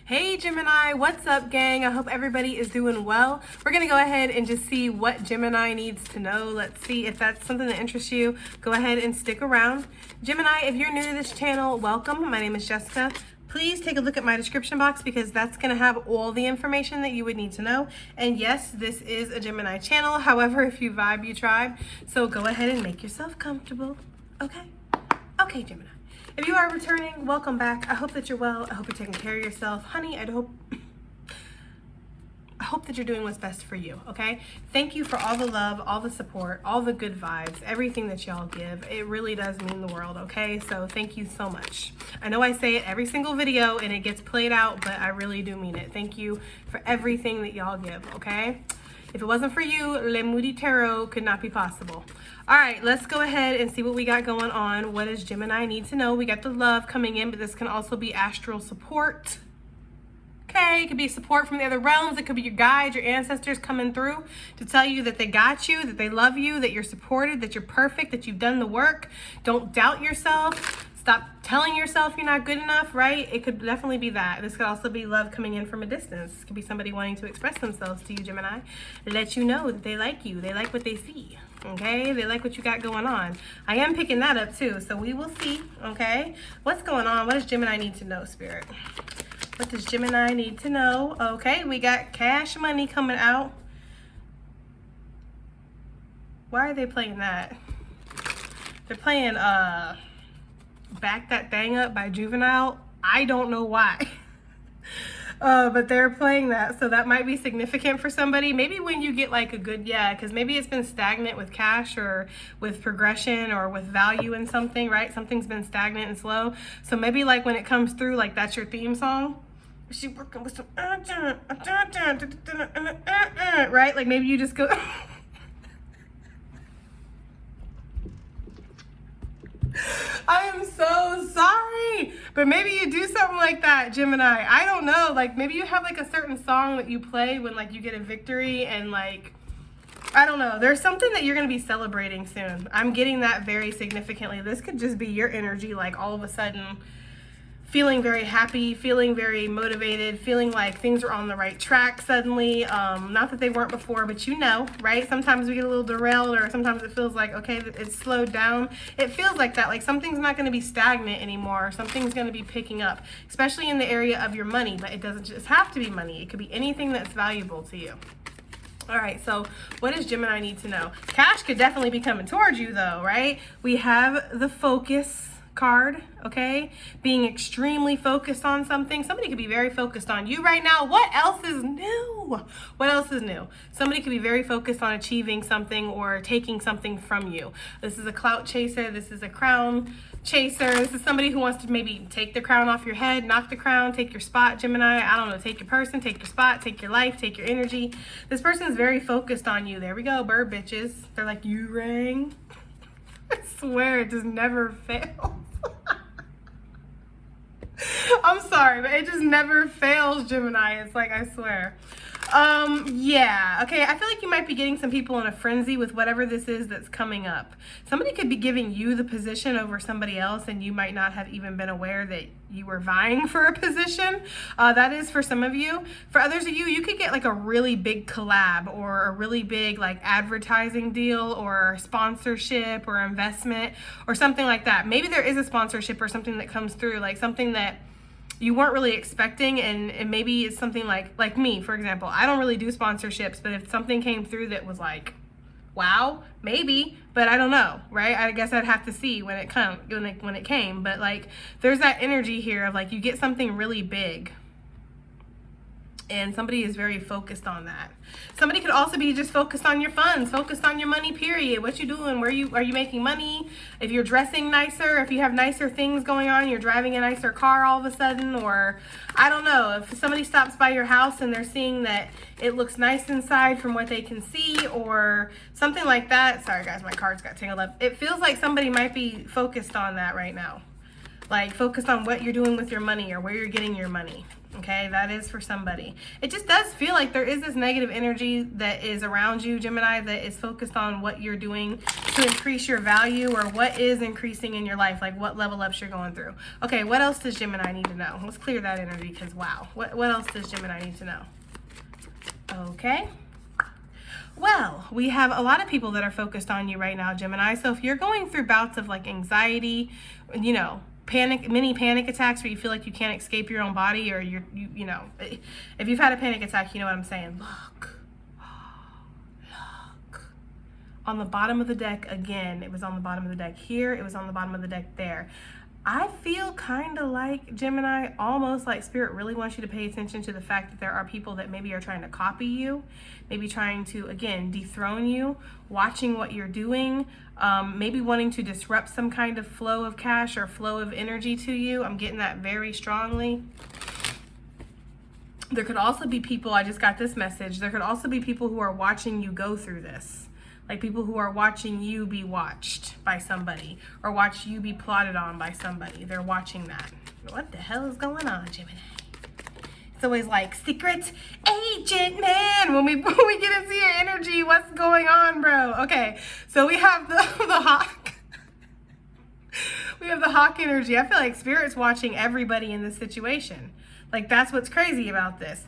Hey Gemini, what's up gang? I hope everybody is doing well. We're gonna go ahead and just see what Gemini needs to know. Let's see if that's something that interests you. Go ahead and stick around. Gemini, if you're new to this channel, welcome. My name is Jessica. Please take a look at my description box because that's gonna have all the information that you would need to know. And yes, this is a Gemini channel. However, if you vibe, you tribe. So go ahead and make yourself comfortable, okay? Okay, Gemini. If you are returning, welcome back. I hope that you're well. I hope you're taking care of yourself. Honey, I hope that you're doing what's best for you, okay? Thank you for all the love, all the support, all the good vibes, everything that y'all give. It really does mean the world, okay? So thank you so much. I know I say it every single video and it gets played out, but I really do mean it. Thank you for everything that y'all give, okay? If it wasn't for you, MoodyTarot could not be possible. All right, let's go ahead and see what we got going on. What does Gemini need to know? We got the love coming in, but this can also be astral support. Okay, it could be support from the other realms. It could be your guides, your ancestors coming through to tell you that they got you, that they love you, that you're supported, that you're perfect, that you've done the work. Don't doubt yourself. Stop telling yourself you're not good enough, right? It could definitely be that. This could also be love coming in from a distance. It could be somebody wanting to express themselves to you, Gemini, let you know that they like you. They like what they see, okay? They like what you got going on. I am picking that up too, so we will see, okay? What's going on? What does Gemini need to know, Spirit? What does Gemini need to know? Okay, we got cash money coming out. Why are they playing that? They're playing, Back That Thing Up by Juvenile. I don't know why. But they're playing that, so that might be significant for somebody. Maybe when you get like a good, because maybe it's been stagnant with cash or with progression or with value in something, right? Something's been stagnant and slow. So maybe like when it comes through, like that's your theme song. She working with some, right? Like maybe you just go. I am so sorry, but maybe you do something like that, Gemini. I don't know, like maybe you have like a certain song that you play when like you get a victory and like, I don't know, there's something that you're going to be celebrating soon. I'm getting that very significantly. This could just be your energy, like all of a sudden feeling very happy, feeling very motivated, feeling like things are on the right track suddenly. Not that they weren't before, but you know, right? Sometimes we get a little derailed or sometimes it feels like, okay, it's slowed down. It feels like that, like something's not gonna be stagnant anymore. Something's gonna be picking up, especially in the area of your money, but it doesn't just have to be money. It could be anything that's valuable to you. All right, so what does Gemini need to know? Cash could definitely be coming towards you though, right? We have the focus card, okay? Being extremely focused on something. Somebody could be very focused on you right now. What else is new? What else is new? Somebody could be very focused on achieving something or taking something from you. This is a clout chaser. This is a crown chaser. This is somebody who wants to maybe take the crown off your head, knock the crown, take your spot, Gemini. I don't know, take your person, take your spot, take your life, take your energy. This person is very focused on you. There we go, bird bitches. They're like, you rang. I swear it just never fails. I'm sorry, but it just never fails, Gemini. It's like, I swear. Yeah, okay, I feel like you might be getting some people in a frenzy with whatever this is that's coming up. Somebody could be giving you the position over somebody else and you might not have even been aware that you were vying for a position. That is for some of you. For others of you, you could get like a really big collab or a really big like advertising deal or sponsorship or investment or something like that. Maybe there is a sponsorship or something that comes through, like something that you weren't really expecting, and maybe it's something like me, for example. I don't really do sponsorships, but if something came through that was like, wow, maybe, but I don't know, right? I guess I'd have to see when it came, but like there's that energy here of like you get something really big and somebody is very focused on that. Somebody could also be just focused on your funds, focused on your money, period. What you doing? Are you making money? If you're dressing nicer, if you have nicer things going on, you're driving a nicer car all of a sudden, or I don't know, if somebody stops by your house and they're seeing that it looks nice inside from what they can see or something like that. Sorry guys, my cards got tangled up. It feels like somebody might be focused on that right now. Like, focused on what you're doing with your money or where you're getting your money. Okay, that is for somebody. It just does feel like there is this negative energy that is around you, Gemini, that is focused on what you're doing to increase your value, or what is increasing in your life, like what level ups you're going through. Okay, what else does Gemini need to know? Let's clear that energy, because wow. What else does Gemini need to know? Okay. Well, we have a lot of people that are focused on you right now, Gemini. So if you're going through bouts of like anxiety, you know, mini panic attacks where you feel like you can't escape your own body, or you know, if you've had a panic attack, you know what I'm saying. Look on the bottom of the deck again. It was on the bottom of the deck here, it was on the bottom of the deck there. I feel kind of like, Gemini, almost like Spirit really wants you to pay attention to the fact that there are people that maybe are trying to copy you, maybe trying to, again, dethrone you, watching what you're doing, maybe wanting to disrupt some kind of flow of cash or flow of energy to you. I'm getting that very strongly. There could also be people, I just got this message, there could also be people who are watching you go through this. Like people who are watching you be watched by somebody, or watch you be plotted on by somebody. They're watching that. What the hell is going on, Gemini? It's always like, secret agent man, when we get into your energy. What's going on, bro? Okay, so we have the hawk. We have the hawk energy. I feel like Spirit's watching everybody in this situation. Like, that's what's crazy about this.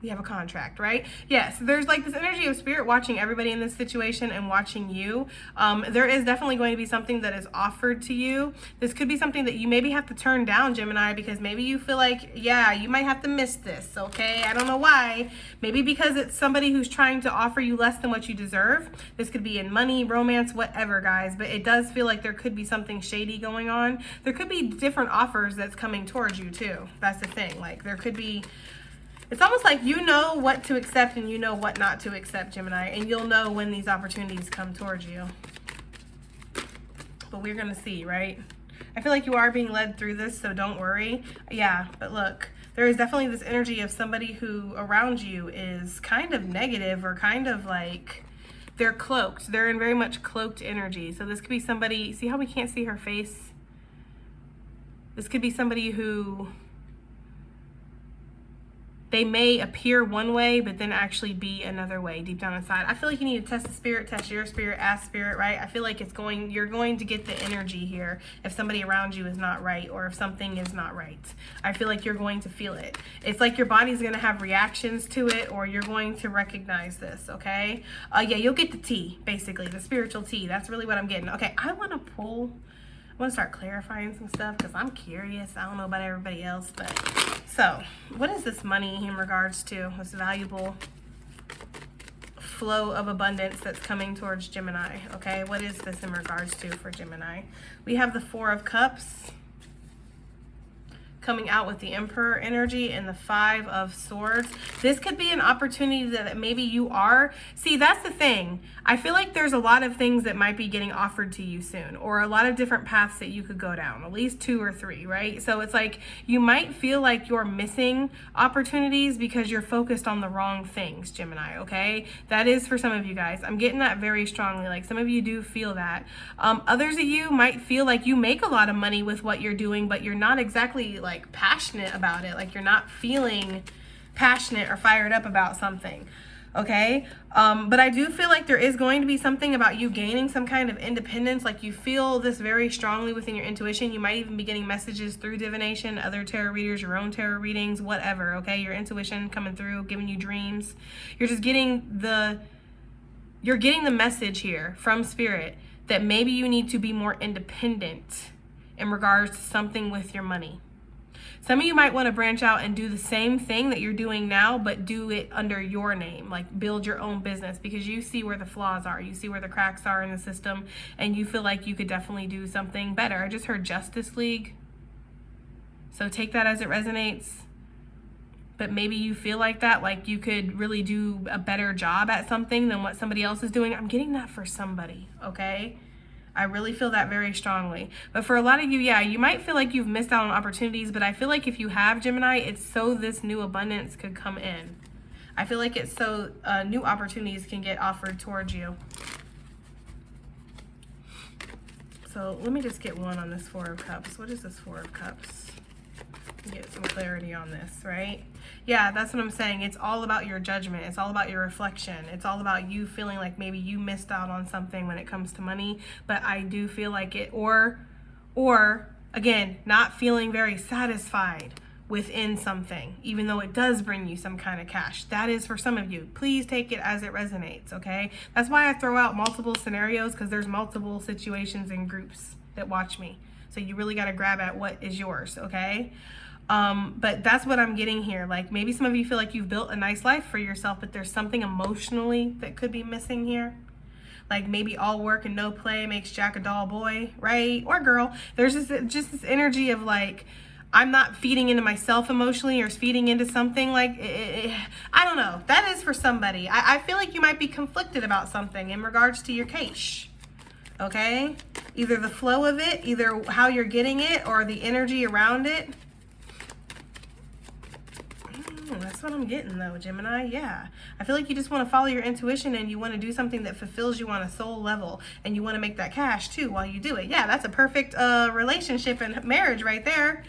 We have a contract, right? Yes, there's like this energy of Spirit watching everybody in this situation and watching you. There is definitely going to be something that is offered to you. This could be something that you maybe have to turn down, Gemini, because maybe you feel like, yeah, you might have to miss this, okay? I don't know why. Maybe because it's somebody who's trying to offer you less than what you deserve. This could be in money, romance, whatever, guys, but it does feel like there could be something shady going on. There could be different offers that's coming towards you too. That's the thing. Like, there could be, it's almost like you know what to accept and you know what not to accept, Gemini, and you'll know when these opportunities come towards you. But we're going to see, right? I feel like you are being led through this, so don't worry. Yeah, but look, there is definitely this energy of somebody who around you is kind of negative, or kind of like they're cloaked. They're in very much cloaked energy. So this could be somebody, see how we can't see her face? This could be somebody who, they may appear one way, but then actually be another way deep down inside. I feel like you need to test the Spirit, test your Spirit, ask Spirit, right? I feel like you're going to get the energy here if somebody around you is not right, or if something is not right. I feel like you're going to feel it. It's like your body's going to have reactions to it, or you're going to recognize this, okay? Yeah, you'll get the tea, basically, the spiritual tea. That's really what I'm getting. Okay, I want to start clarifying some stuff because I'm curious. I don't know about everybody else, but so what is this money in regards to? This valuable flow of abundance that's coming towards Gemini? Okay, what is this in regards to for Gemini? We have the Four of Cups coming out with the Emperor energy and the Five of Swords. This could be an opportunity that maybe you are. See, that's the thing. I feel like there's a lot of things that might be getting offered to you soon, or a lot of different paths that you could go down, at least 2 or 3, right? So it's like you might feel like you're missing opportunities because you're focused on the wrong things, Gemini, okay? That is for some of you guys. I'm getting that very strongly. Like, some of you do feel that. Others of you might feel like you make a lot of money with what you're doing, but you're not exactly like passionate about it. Like, you're not feeling passionate or fired up about something, okay? But I do feel like there is going to be something about you gaining some kind of independence. Like, you feel this very strongly within your intuition. You might even be getting messages through divination, other tarot readers, your own tarot readings, whatever, okay? Your intuition coming through, giving you dreams. You're just getting the message here from Spirit that maybe you need to be more independent in regards to something with your money. Some of you might want to branch out and do the same thing that you're doing now, but do it under your name, like build your own business, because you see where the flaws are, you see where the cracks are in the system, and you feel like you could definitely do something better. I just heard Justice League, so take that as it resonates. But maybe you feel like that, like you could really do a better job at something than what somebody else is doing. I'm getting that for somebody, okay? I really feel that very strongly. But for a lot of you, yeah, you might feel like you've missed out on opportunities, but I feel like if you have, Gemini, it's so this new abundance could come in. I feel like it's so new opportunities can get offered towards you. So let me just get one on this Four of Cups. What is this Four of Cups? Get some clarity on this, right? Yeah, that's what I'm saying. It's all about your judgment. It's all about your reflection. It's all about you feeling like maybe you missed out on something when it comes to money. But I do feel like it, or again, not feeling very satisfied within something, even though it does bring you some kind of cash. That is for some of you. Please take it as it resonates, okay? That's why I throw out multiple scenarios, because there's multiple situations and groups that watch me. So you really got to grab at what is yours, okay? But that's what I'm getting here. Like, maybe some of you feel like you've built a nice life for yourself, but there's something emotionally that could be missing here. Like, maybe all work and no play makes Jack a dull boy, right? Or girl. There's just this energy of like, I'm not feeding into myself emotionally or feeding into something. Like, I don't know. That is for somebody. I feel like you might be conflicted about something in regards to your cash. Okay? Either the flow of it, either how you're getting it, or the energy around it. That's what I'm getting though, Gemini. Yeah. I feel like you just want to follow your intuition and you want to do something that fulfills you on a soul level, and you want to make that cash too while you do it. Yeah, that's a perfect relationship and marriage right there.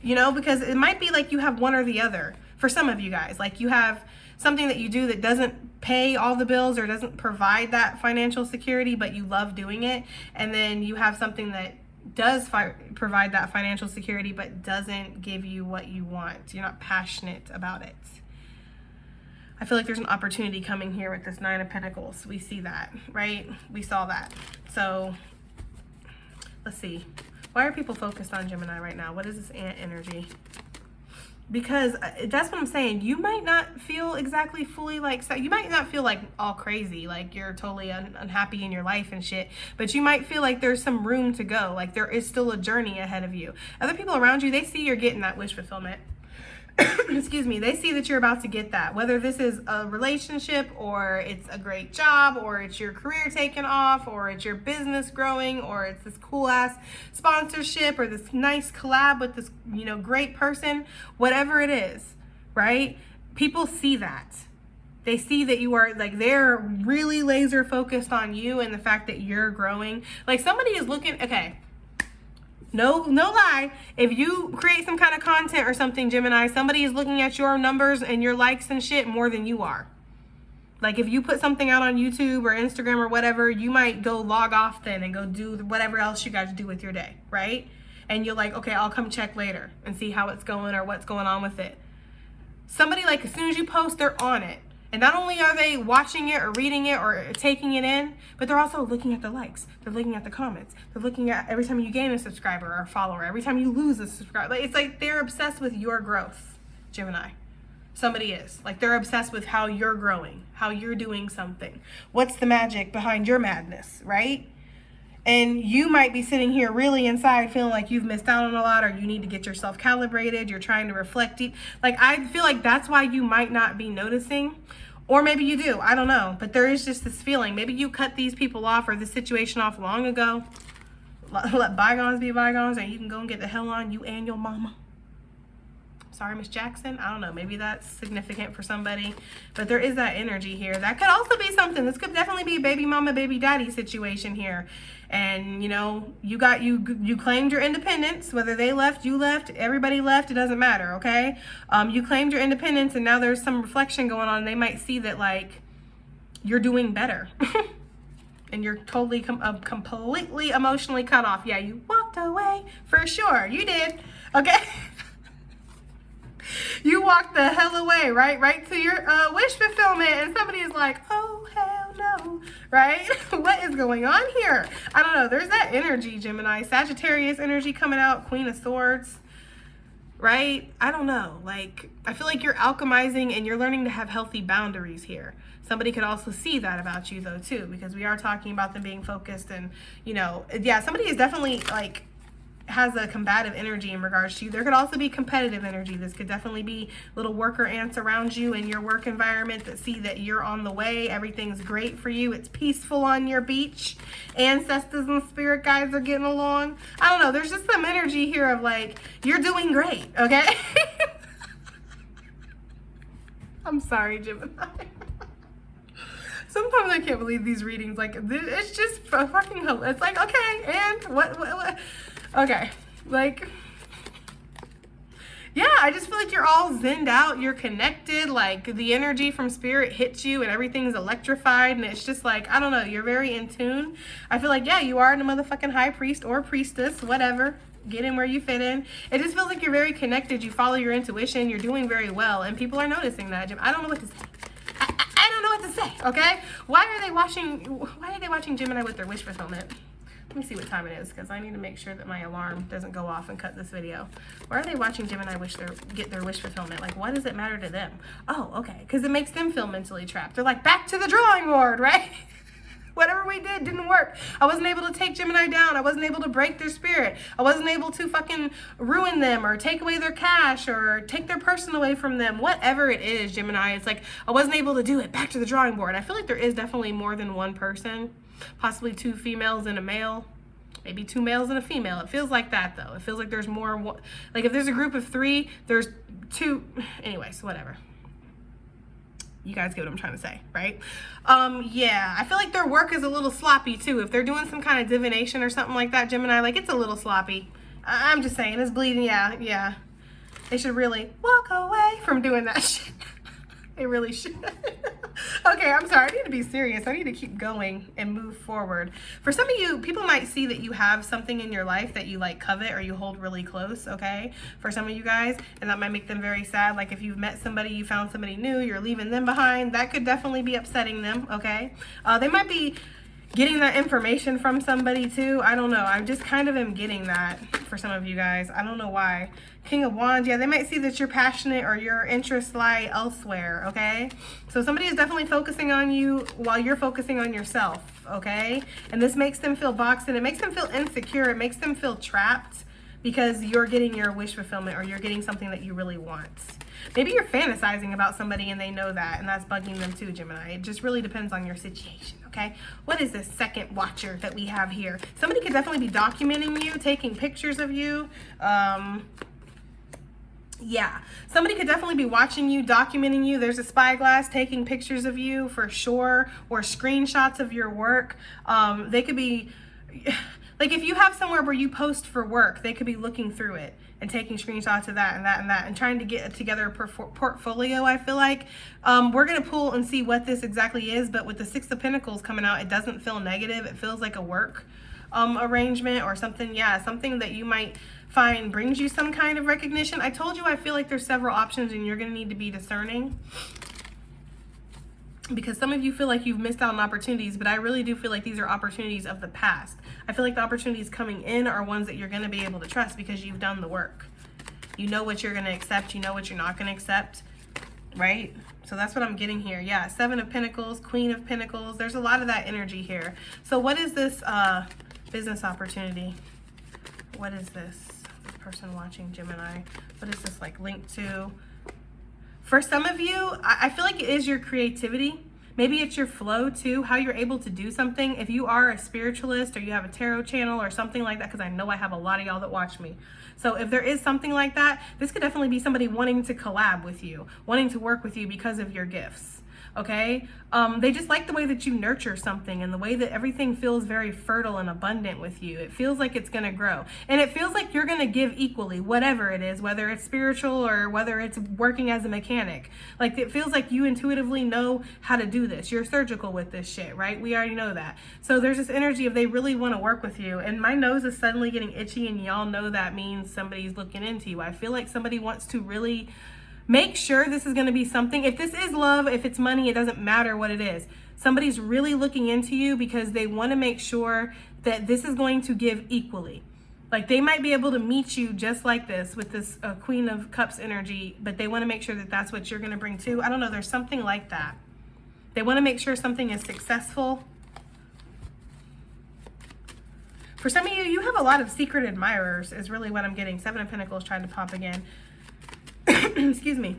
You know, because it might be like you have one or the other for some of you guys. Like, you have something that you do that doesn't pay all the bills or doesn't provide that financial security, but you love doing it. And then you have something that does provide that financial security, but doesn't give you what you want. You're not passionate about it. I feel like there's an opportunity coming here with this Nine of Pentacles. We see that, right? We saw that. So let's see. Why are people focused on Gemini right now? What is this ant energy? Because that's what I'm saying. You might not feel exactly fully like, you might not feel like all crazy, like you're totally unhappy in your life and shit, but you might feel like there's some room to go. Like, there is still a journey ahead of you. Other people around you, they see you're getting that wish fulfillment. Excuse me. They see that you're about to get that, whether this is a relationship or it's a great job or it's your career taking off or it's your business growing or it's this cool ass sponsorship or this nice collab with this, you know, great person, whatever it is, right? People see that. They see that you are, like, they're really laser focused on you and the fact that you're growing. Like, somebody is looking, okay. No lie. If you create some kind of content or something, Gemini, somebody is looking at your numbers and your likes and shit more than you are. Like, if you put something out on YouTube or Instagram or whatever, you might go log off then and go do whatever else you guys do with your day, right? And you're like, okay, I'll come check later and see how it's going or what's going on with it. Somebody, like, as soon as you post, they're on it. And not only are they watching it or reading it or taking it in, but they're also looking at the likes. They're looking at the comments. They're looking at every time you gain a subscriber or a follower, every time you lose a subscriber. Like, it's like they're obsessed with your growth, Gemini. Somebody is. Like, they're obsessed with how you're growing, how you're doing something. What's the magic behind your madness, right? And you might be sitting here really inside feeling like you've missed out on a lot, or you need to get yourself calibrated. You're trying to reflect deep. Like, I feel like that's why you might not be noticing. Or maybe you do. I don't know. But there is just this feeling. Maybe you cut these people off or this situation off long ago. Let bygones be bygones, and you can go and get the hell on, you and your mama. Sorry, Miss Jackson. I don't know. Maybe that's significant for somebody. But there is that energy here. That could also be something. This could definitely be a baby mama, baby daddy situation here. And, you know, you claimed your independence. Whether they left, you left, everybody left, it doesn't matter, okay? You claimed your independence, and now there's some reflection going on. They might see that, like, you're doing better. And you're totally, completely emotionally cut off. Yeah, you walked away. For sure. You did. Okay? You walked the hell away, right? Right to your wish fulfillment. And somebody is like, oh, hell no. Right? What is going on here? I don't know. There's that energy, Gemini. Sagittarius energy coming out. Queen of Swords. Right? I don't know. Like, I feel like you're alchemizing and you're learning to have healthy boundaries here. Somebody could also see that about you, though, too. Because we are talking about them being focused and, you know, yeah, somebody is definitely, like, has a combative energy in regards to you. There could also be competitive energy. This could definitely be little worker ants around you in your work environment that see that you're on the way. Everything's great for you. It's peaceful on your beach. Ancestors and spirit guides are getting along. I don't know. There's just some energy here of like, you're doing great, okay? I'm sorry, Gemini. Sometimes I can't believe these readings. Like, it's just fucking, it's like, okay, and what? Okay, like, yeah, I just feel like you're all zenned out. You're connected. Like, the energy from spirit hits you and everything's electrified. And it's just like, I don't know, you're very in tune. I feel like, yeah, you are the motherfucking high priest or priestess, whatever. Get in where you fit in. It just feels like you're very connected. You follow your intuition. You're doing very well. And people are noticing that. I don't know what to say. I don't know what to say, okay? Why are they watching Gemini with their wish fulfillment? Let me see what time it is, because I need to make sure that my alarm doesn't go off and cut this video. Why are they watching Gemini get their wish fulfillment? Like, why does it matter to them? Oh, okay, because it makes them feel mentally trapped. They're like, back to the drawing board, right? Whatever we did didn't work. I wasn't able to take Gemini down. I wasn't able to break their spirit. I wasn't able to fucking ruin them or take away their cash or take their person away from them. Whatever it is, Gemini, it's like, I wasn't able to do it. Back to the drawing board. I feel like there is definitely more than one person. Possibly 2 females and a male. Maybe 2 males and a female. It feels like that, though. It feels like there's more. Like, if there's a group of 3, there's 2. Anyways, whatever. You guys get what I'm trying to say, right? Yeah, I feel like their work is a little sloppy, too. If they're doing some kind of divination or something like that, Gemini, like, it's a little sloppy. I'm just saying, it's bleeding. Yeah. They should really walk away from doing that shit. They really should. Okay, I'm sorry. I need to be serious. I need to keep going and move forward. For some of you, people might see that you have something in your life that you like covet or you hold really close, okay? For some of you guys, and that might make them very sad. Like if you've met somebody, you found somebody new, you're leaving them behind, that could definitely be upsetting them, okay? They might be getting that information from somebody too. I don't know. I just kind of am getting that for some of you guys. I don't know why. King of Wands, yeah, they might see that you're passionate or your interests lie elsewhere, okay? So somebody is definitely focusing on you while you're focusing on yourself, okay? And this makes them feel boxed in. It makes them feel insecure. It makes them feel trapped because you're getting your wish fulfillment or you're getting something that you really want. Maybe you're fantasizing about somebody and they know that, and that's bugging them too, Gemini. It just really depends on your situation, okay? What is this second watcher that we have here? Somebody could definitely be documenting you, taking pictures of you. Yeah, somebody could definitely be watching you, documenting you. There's a spyglass taking pictures of you for sure, or screenshots of your work. They could be, like if you have somewhere where you post for work, they could be looking through it and taking screenshots of that and that and that and trying to get together a portfolio, I feel like. We're going to pull and see what this exactly is, but with the 6 of Pentacles coming out, it doesn't feel negative. It feels like a work arrangement or something, yeah, something that you might find brings you some kind of recognition. I told you I feel like there's several options and you're going to need to be discerning, because some of you feel like you've missed out on opportunities, but I really do feel like these are opportunities of the past. I feel like the opportunities coming in are ones that you're going to be able to trust because you've done the work. You know what you're going to accept. You know what you're not going to accept, right? So that's what I'm getting here. Yeah, 7 of Pentacles, Queen of Pentacles. There's a lot of that energy here. So what is this business opportunity? What is this? This person watching Gemini. What is this like linked to? For some of you, I feel like it is your creativity. Maybe it's your flow too, how you're able to do something. If you are a spiritualist or you have a tarot channel or something like that, because I know I have a lot of y'all that watch me. So if there is something like that, this could definitely be somebody wanting to collab with you, wanting to work with you because of your gifts. Okay, they just like the way that you nurture something and the way that everything feels very fertile and abundant with you. It feels like it's going to grow, and it feels like you're going to give equally, whatever it is, whether it's spiritual or whether it's working as a mechanic. Like it feels like you intuitively know how to do this. You're surgical with this shit, right? We already know that. So there's this energy of they really want to work with you, and my nose is suddenly getting itchy, and y'all know that means somebody's looking into you. I feel like somebody wants to really make sure this is going to be something. If this is love, if it's money, it doesn't matter what it is. Somebody's really looking into you because they want to make sure that this is going to give equally. Like they might be able to meet you just like this with this Queen of Cups energy, but they want to make sure that that's what you're going to bring too. I don't know. There's something like that. They want to make sure something is successful. For some of you, you have a lot of secret admirers is really what I'm getting. 7 of Pentacles trying to pop again. Excuse me.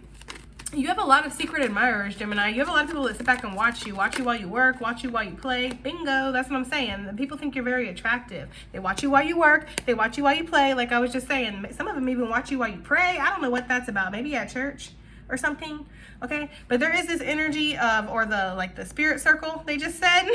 You have a lot of secret admirers, Gemini. You have a lot of people that sit back and watch you while you work, watch you while you play. Bingo, that's what I'm saying. And people think you're very attractive. They watch you while you work, they watch you while you play, like I was just saying. Some of them even watch you while you pray. I don't know what that's about. Maybe at church. or something, okay? But there is this energy of, or the spirit circle, they just said.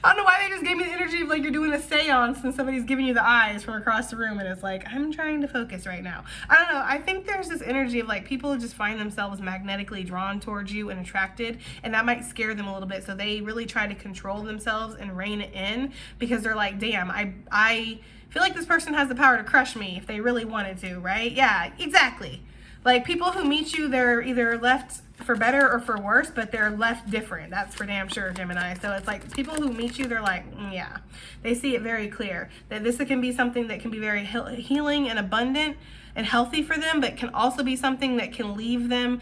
I don't know why they just gave me the energy of like you're doing a seance and somebody's giving you the eyes from across the room and it's like, I'm trying to focus right now. I don't know. I think there's this energy of like people just find themselves magnetically drawn towards you and attracted, and that might scare them a little bit. So they really try to control themselves and rein it in because they're like, damn, I feel like this person has the power to crush me if they really wanted to, right? Yeah, exactly. Like people who meet you, they're either left for better or for worse, but they're left different. That's for damn sure, Gemini. So it's like people who meet you, they're like, yeah, they see it very clear that this can be something that can be very healing and abundant and healthy for them, but can also be something that can leave them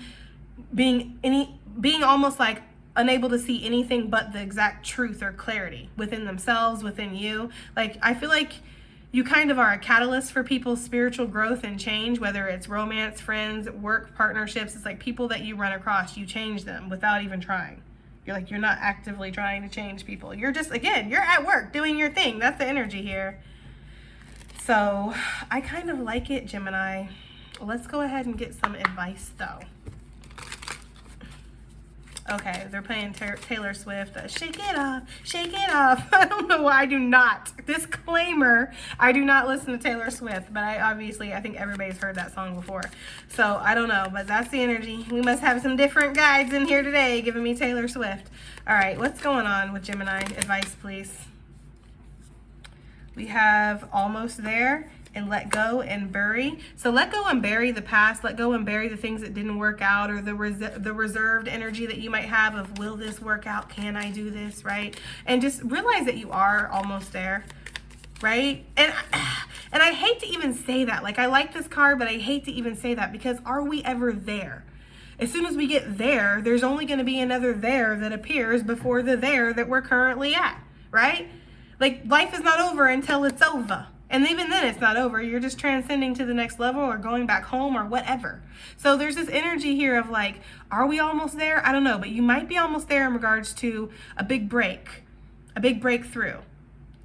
being almost like unable to see anything but the exact truth or clarity within themselves, within you. Like, I feel like you kind of are a catalyst for people's spiritual growth and change, whether it's romance, friends, work, partnerships. It's like people that you run across, you change them without even trying. You're not actively trying to change people. You're just, again, you're at work doing your thing. That's the energy here. So I kind of like it, Gemini. Let's go ahead and get some advice though. Okay, they're playing Taylor Swift, Shake It Off, Shake It Off. I don't know why I do not. Disclaimer, I do not listen to Taylor Swift, but I think everybody's heard that song before. So I don't know, but that's the energy. We must have some different guides in here today giving me Taylor Swift. All right, what's going on with Gemini? Advice, please. We have Almost There and Let Go and Bury. So let go and bury the past. Let go and bury the things that didn't work out, or the reserved energy that you might have of, will this work out? Can I do this, right? And just realize that you are almost there, right? And I hate to even say that. Like, I like this card, but I hate to even say that, because are we ever there? As soon as we get there, there's only going to be another there that appears before the there that we're currently at, right? Like, life is not over until it's over. And even then, it's not over. You're just transcending to the next level or going back home or whatever. So there's this energy here of like, are we almost there? I don't know, but you might be almost there in regards to a big break, a big breakthrough.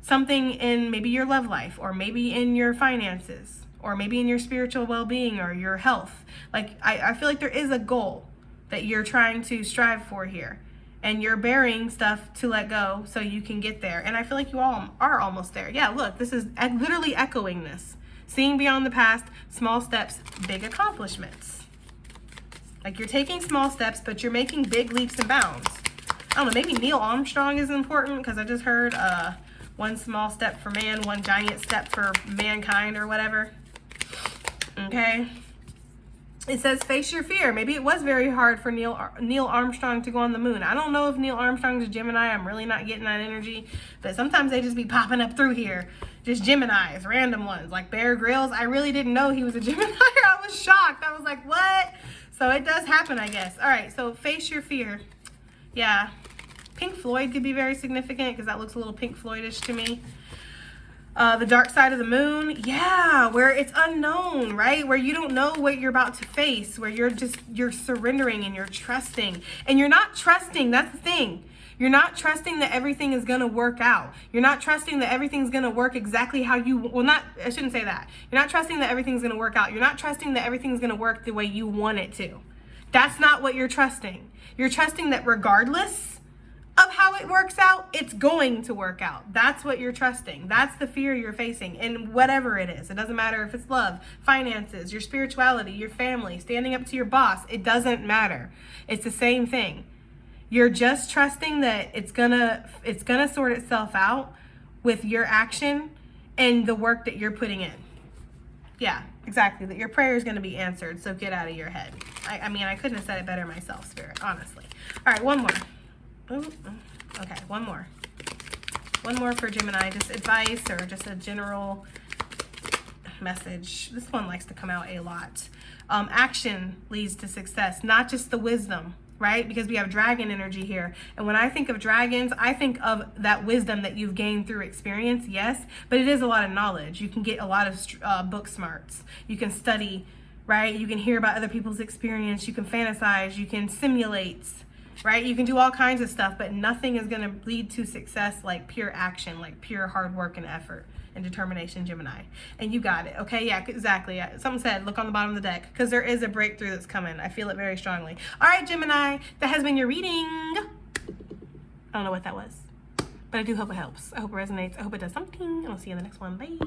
Something in maybe your love life, or maybe in your finances, or maybe in your spiritual well-being or your health. Like, I feel like there is a goal that you're trying to strive for here. And you're burying stuff to let go so you can get there. And I feel like you all are almost there. Yeah, look, this is literally echoing this. Seeing beyond the past, small steps, big accomplishments. Like, you're taking small steps, but you're making big leaps and bounds. I don't know, maybe Neil Armstrong is important, because I just heard one small step for man, one giant step for mankind, or whatever. Okay. It says face your fear. Maybe it was very hard for Neil Armstrong to go on the moon. I don't know if Neil Armstrong's a Gemini. I'm really not getting that energy. But sometimes they just be popping up through here. Just Geminis, random ones. Like Bear Grylls. I really didn't know he was a Gemini. I was shocked. I was like, what? So it does happen, I guess. All right, so face your fear. Yeah. Pink Floyd could be very significant, because that looks a little Pink Floydish to me. The dark side of the moon, yeah, where it's unknown, right? Where you don't know what you're about to face, where you're surrendering and you're trusting. And you're not trusting, that's the thing. You're not trusting that everything is going to work out. You're not trusting that everything's going to work exactly how you, I shouldn't say that. You're not trusting that everything's going to work out. You're not trusting that everything's going to work the way you want it to. That's not what you're trusting. You're trusting that regardless of how it works out, it's going to work out. That's what you're trusting. That's the fear you're facing, and whatever it is. It doesn't matter if it's love, finances, your spirituality, your family, standing up to your boss. It doesn't matter. It's the same thing. You're just trusting that it's gonna sort itself out with your action and the work that you're putting in. Yeah, exactly. That your prayer is going to be answered. So get out of your head. I mean, I couldn't have said it better myself, Spirit, honestly. All right, one more. Okay, one more. One more for Gemini, just advice or just a general message. This one likes to come out a lot. Action leads to success, not just the wisdom, right? Because we have dragon energy here. And when I think of dragons, I think of that wisdom that you've gained through experience, yes, but it is a lot of knowledge. You can get a lot of book smarts. You can study, right? You can hear about other people's experience. You can fantasize. You can simulate, right? You can do all kinds of stuff, but nothing is going to lead to success like pure action, like pure hard work and effort. and determination, Gemini. And you got it, okay? Yeah, exactly. Someone said, look on the bottom of the deck, because there is a breakthrough that's coming. I feel it very strongly. All right, Gemini, that has been your reading. I don't know what that was, but I do hope it helps. I hope it resonates. I hope it does something, and I'll see you in the next one. Bye.